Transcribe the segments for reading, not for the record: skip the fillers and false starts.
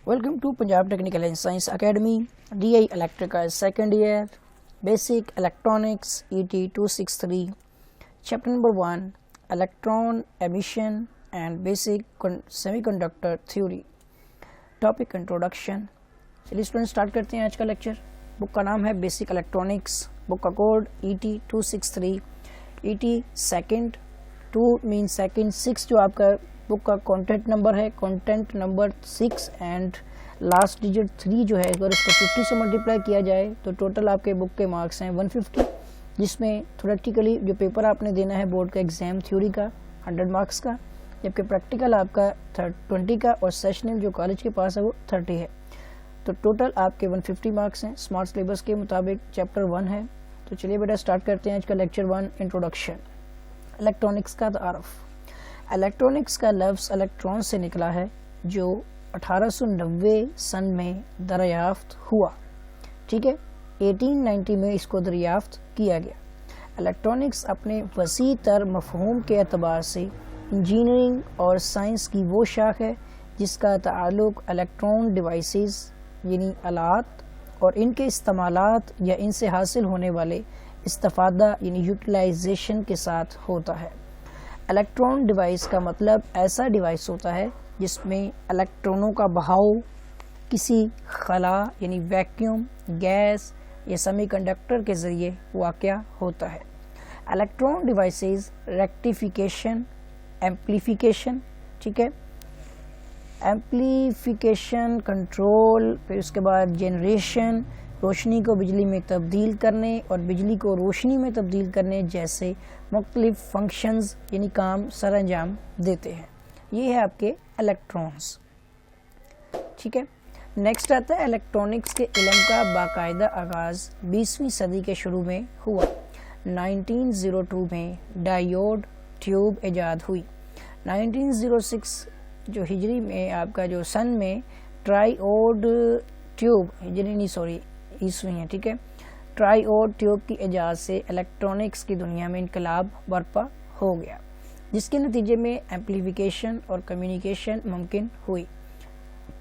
Welcome to Punjab Technical and Science Academy, DI Electrical second year, Basic Electronics ET 263, Chapter number 1, Electron Emission and Basic Semiconductor Theory. Topic Introduction. चलिए student start करते हैं आज का lecture. Book का नाम है basic electronics, book का code ET 263. ET second, 2 mean second, 6 जो आपका बुक का कंटेंट नंबर है, content number 6 and last digit 3 जो है, अगर इसको 50 से मल्टीप्लाई किया जाए तो टोटल आपके बुक के मार्क्स हैं 150, जिसमें थ्योरेटिकली जो पेपर आपने देना है बोर्ड का एग्जाम थ्योरी का 100 मार्क्स का, जबकि प्रैक्टिकल आपका 20 का और सेशनल जो कॉलेज के पास है वो 30 है. तो टोटल आपके 150 मार्क्स हैं स्मार्ट सिलेबस के मुताबिक. चैप्टर 1 है. तो चलिए बेटा स्टार्ट करते हैं आज का लेक्चर 1. इंट्रोडक्शन. इलेक्ट्रॉनिक्स का तारुफ. इलेक्ट्रॉनिक्स का लफ्ज़ इलेक्ट्रॉन से निकला है जो 1890 सन में दरियाफ्त हुआ. ठीक है, 1890 में इसको दरियाफ्त किया गया. इलेक्ट्रॉनिक्स अपने वसी तर मफहूम के एतबार से इंजीनियरिंग और साइंस की वो शाख है जिसका ताल्लुक इलेक्ट्रॉन डिवाइसेस यानी आलात और इनके इस्तेमालात या इनसे हासिल होने वाले इस्तिफादा यानी यूटिलाइजेशन के साथ होता है. इलेक्ट्रॉन डिवाइस का मतलब ऐसा डिवाइस होता है जिसमें इलेक्ट्रॉनों का बहाव किसी खला यानी वैक्यूम, गैस या सेमीकंडक्टर के ज़रिए वाक़या होता है. इलेक्ट्रॉन डिवाइसेस रेक्टिफिकेशन, एम्प्लीफिकेशन, ठीक है, एम्प्लीफिकेशन, कंट्रोल, फिर उसके बाद जनरेशन, रोशनी को बिजली में तब्दील करने और बिजली को रोशनी में तब्दील करने जैसे मुख्तलिफ फंक्शंस यानी काम सर अंजाम देते हैं. ये है आपके इलेक्ट्रॉन्स. ठीक है, नेक्स्ट आता है इलेक्ट्रॉनिक्स के इल्म का बाकायदा आगाज़ 20वीं सदी के शुरू में हुआ. 1902 में डायोड ट्यूब ईजाद हुई. 1906 जो हिजरी में आपका जो सन में ट्राइओड ट्यूब, हिजरी नहीं सॉरी ईस्वी है, ठीक है, ट्राइओड ट्यूब की इजाज़त से इलेक्ट्रॉनिक्स की दुनिया में इनकलाब बर्पा हो गया, जिसके नतीजे में एम्प्लीफिकेशन और कम्युनिकेशन मुमकिन हुई.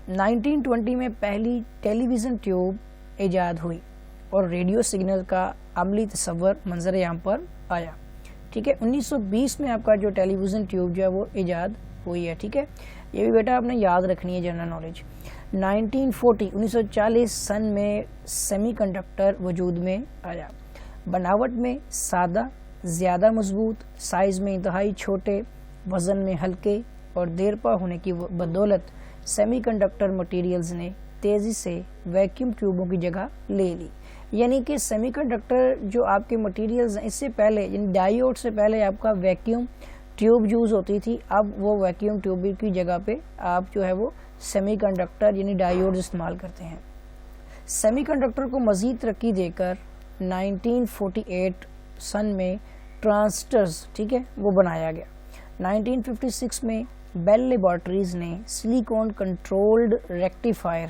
1920 में पहली टेलीविज़न ट्यूब ईजाद हुई और रेडियो सिग्नल का अमली तस्वर मंजर आम पर आया. ठीक है, 1920 में आपका जो टेलीविज़न ट्यूब जो है वो ईजाद हुई है. ठीक है, ये भी बेटा आपने याद रखनी है जनरल नॉलेज. 1940 सन में सेमीकंडक्टर वजूद में आया. बनावट में सादा, ज़्यादा मजबूत, साइज़ में इंतहाई छोटे, वज़न में हल्के और देरपा होने की बदौलत सेमीकंडक्टर मटेरियल्स ने तेज़ी से वैक्यूम ट्यूबों की जगह ले ली. यानी कि सेमीकंडक्टर जो आपके मटेरियल्स हैं, इससे पहले यानी डायोड से पहले आपका वैक्यूम ट्यूब यूज़ होती थी, अब वो वैक्यूम ट्यूब की जगह पे आप जो है वो सेमीकंडक्टर यानी डायोड इस्तेमाल करते हैं. सेमीकंडक्टर को मज़ीद तरक्की देकर 1948 सन में ट्रांजिस्टर्स, ठीक है, वो बनाया गया. 1956 में बेल लेबॉर्ट्रीज़ ने सिलिकॉन कंट्रोल्ड रेक्टिफायर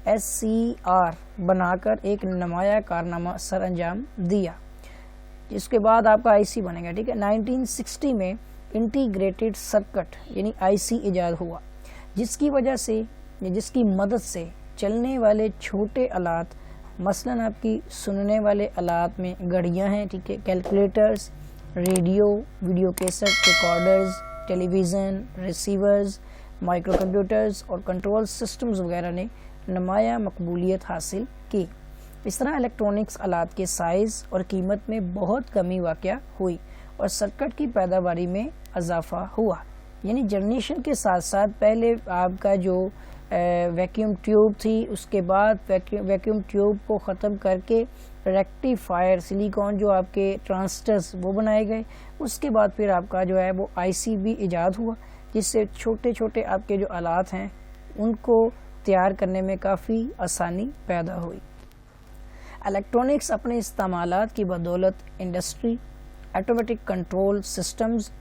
SCR बनाकर एक नुमाया कारनामा सर अंजाम दिया, जिसके बाद आपका IC बनेगा. ठीक है, 1960 में इंटीग्रेटेड सर्किट यानी IC ईजाद हुआ, जिसकी वजह से या जिसकी मदद से चलने वाले छोटे आलात, मसलन आपकी सुनने वाले आलात में घड़ियां हैं, ठीक है, calculators, radio, video cassette recorders, television, receivers, micro computers और कंट्रोल सिस्टम्स वगैरह ने नुमाया मकबूलियत हासिल की. इस तरह इलेक्ट्रॉनिक्स आलात के साइज़ और कीमत में बहुत कमी वाक़या हुई और सर्किट की पैदावारी में इजाफा हुआ. यानी जनरेशन के साथ साथ पहले आपका जो वैक्यूम ट्यूब थी, उसके बाद वैक्यूम ट्यूब को ख़त्म करके रेक्टिफायर सिलिकॉन जो आपके ट्रांजिस्टर्स वो बनाए गए. उसके बाद फिर आपका जो है वो IC भी ईजाद हुआ, जिससे छोटे छोटे आपके जो आलात हैं उनको तैयार करने में काफ़ी आसानी पैदा हुई. इलेक्ट्रॉनिक्स अपने इस्तेमालात की बदौलत industry, automatic control systems,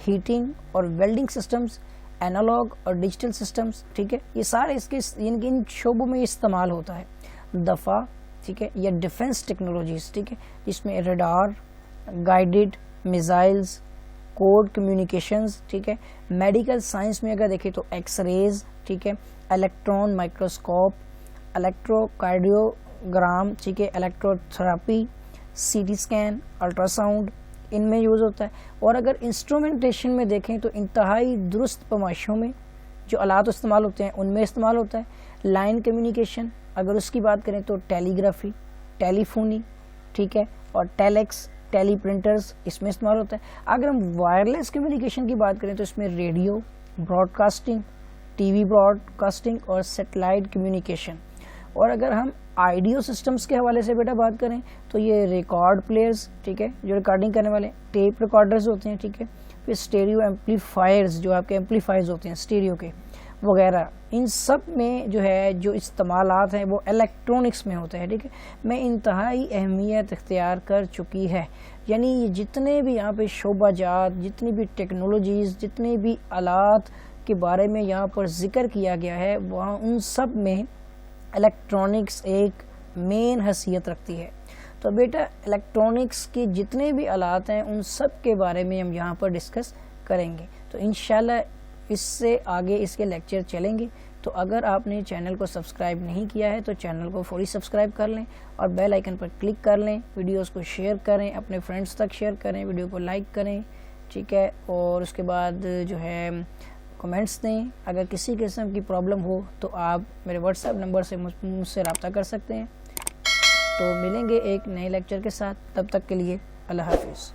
heating और वेल्डिंग सिस्टम्स, एनालॉग और डिजिटल सिस्टम्स, ठीक है, ये सारे इसके इन शोबों में इस्तेमाल होता है. दफ़ा, ठीक है, या डिफेंस टेक्नोलॉजीज़, ठीक है, जिसमें radar, guided missiles, code communications, ठीक है, मेडिकल साइंस में अगर देखें तो एक्सरेज, ठीक है, الیکٹران مائکروسکوپ, الیکٹروکارڈیوگرام, ٹھیک ہے, electrotherapy, C T scan, ultrasound, ان میں یوز ہوتا ہے. اور اگر انسٹرومنٹیشن میں دیکھیں تو انتہائی درست پیمائشوں میں جو آلات استعمال ہوتے ہیں ان میں استعمال ہوتا ہے. لائن کمیونیکیشن اگر اس کی بات کریں تو ٹیلی گرافی, ٹیلی فونی, ٹھیک ہے, اور ٹیلیکس, ٹیلی پرنٹرز اس میں استعمال ہوتا ہے. اگر ہم وائرلیس کمیونیکیشن کی بات کریں تو اس میں radio broadcasting, T V broadcasting اور سیٹلائٹ کمیونیکیشن. اور اگر ہم آئیڈیو سسٹمز کے حوالے سے بیٹا بات کریں تو یہ ریکارڈ پلیئرز, ٹھیک ہے, جو ریکارڈنگ کرنے والے, ٹیپ ریکارڈرز ہوتے ہیں, ٹھیک ہے, پھر اسٹیریو ایمپلیفائرز جو آپ کے ایمپلیفائرز ہوتے ہیں اسٹیریو کے وغیرہ, ان سب میں جو ہے جو استعمالات ہیں وہ الیکٹرونکس میں ہوتے ہیں, ٹھیک ہے. میں انتہائی اہمیت اختیار کر چکی ہے, یعنی جتنے بھی یہاں پہ شعبہ جات, جتنی بھی ٹیکنالوجیز, جتنے بھی آلات کے بارے میں یہاں پر ذکر کیا گیا ہے وہاں ان سب میں الیکٹرانکس ایک مین حیثیت رکھتی ہے. تو بیٹا الیکٹرانکس کے جتنے بھی آلات ہیں ان سب کے بارے میں ہم یہاں پر ڈسکس کریں گے. تو انشاءاللہ اس سے آگے اس کے لیکچر چلیں گے. تو اگر آپ نے چینل کو سبسکرائب نہیں کیا ہے تو چینل کو فوری سبسکرائب کر لیں اور بیل آئیکن پر کلک کر لیں. ویڈیوز کو شیئر کریں, اپنے فرینڈز تک شیئر کریں, ویڈیو کو لائک کریں, ٹھیک ہے, اور اس کے بعد جو ہے کمنٹس دیں. اگر کسی قسم کی پرابلم ہو تو آپ میرے واٹس ایپ نمبر سے مجھ سے رابطہ کر سکتے ہیں. تو ملیں گے ایک نئے لیکچر کے ساتھ, تب تک کے لیے اللہ حافظ.